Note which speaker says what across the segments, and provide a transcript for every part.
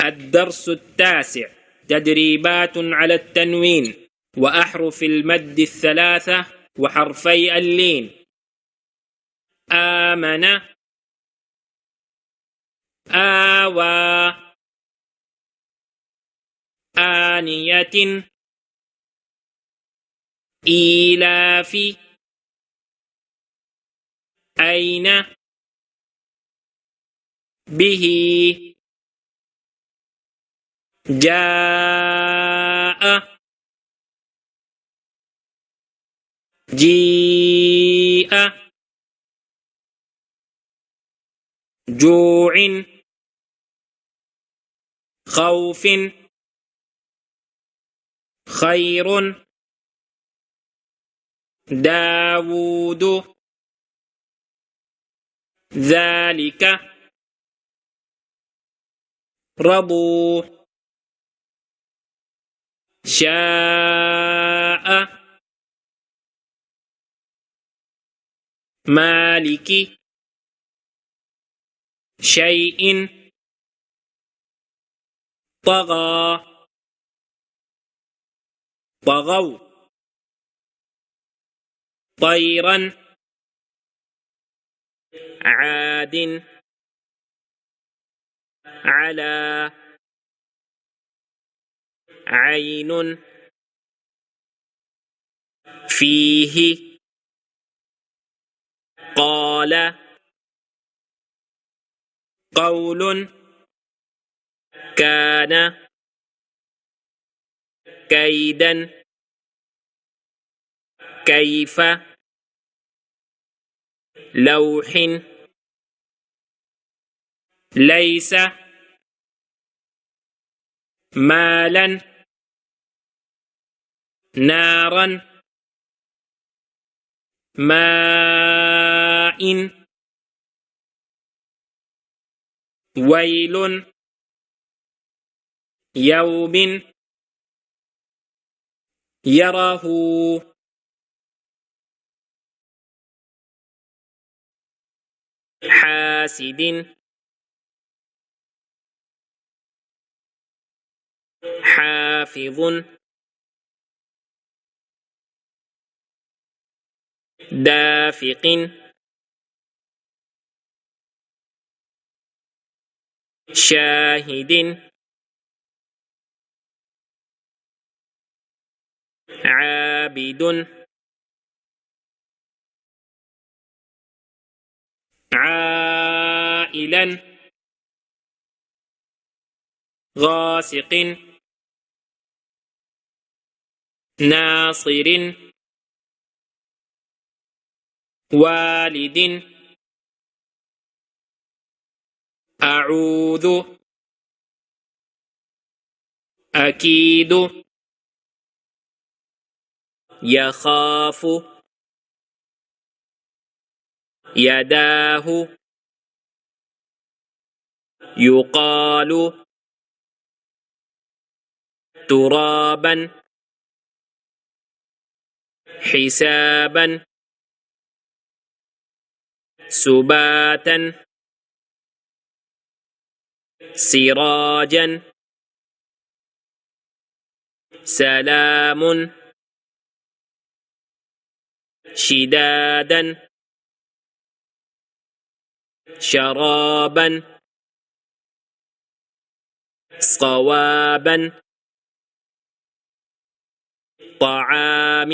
Speaker 1: الدرس التاسع تدريبات على التنوين وأحرف المد الثلاثة وحرفي اللين. آمن، آوى، آنية، إيلاف، أين، به، جاء، جيء، جوع، خوف، خير، داود، ذلك، رضوا، شاء، مالك، شيء، طغى، طغوا، طيرا، عاد، على، عين، فيه، قال، قول، كان، كيدا، كيف، لوح، ليس، مالا، نارا، ماء، ويل، يوم، يره، حاسد، حافظ، دافق، شاهد، عابد، عائلا، غاسق، ناصر، والد، أعوذ، أكيد، يخاف، يداه، يقال، ترابا، حسابا، سباتا، سراجا، سلام، شدادا، شرابا، صوابا، طعام،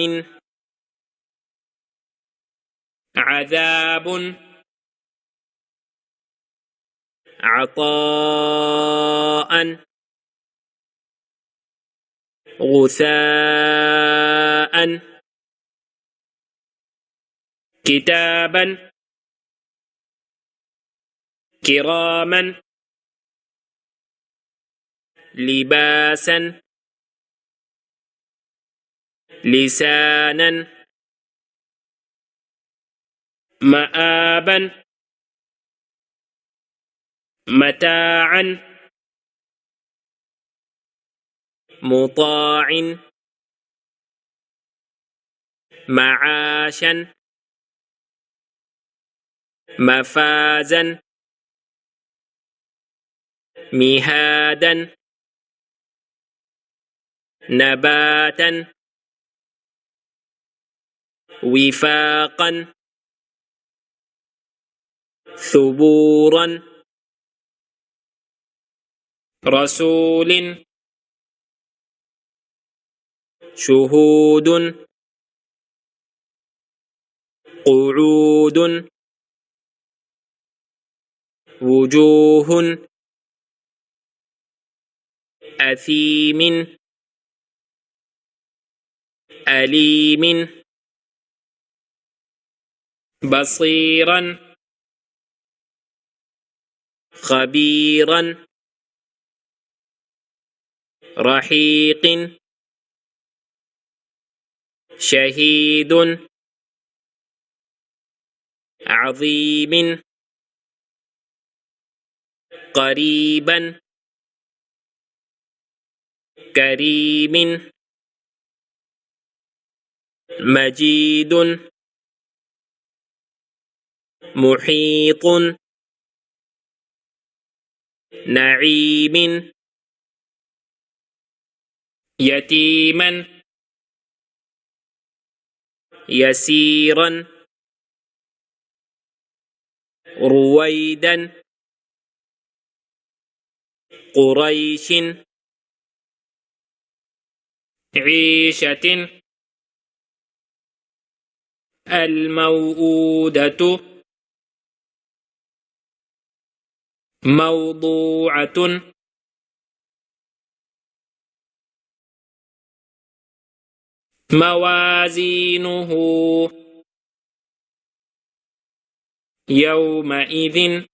Speaker 1: عذاب، عطاء، غثاء، كتابا، كراما، لباسا، لسانا، مآبا، متاعا، مطاع، معاشا، مفازا، مهادا نباتا وفاقا ثبورا رسول شهود قعود وجوه أثيم أليم بصيرا خبيرا رحيق شهيد عظيم قريبا كريم مجيد محيط نعيم يتيما يسيرا رويدا قريش عيشة الموءودة موضوعة موازينه يومئذ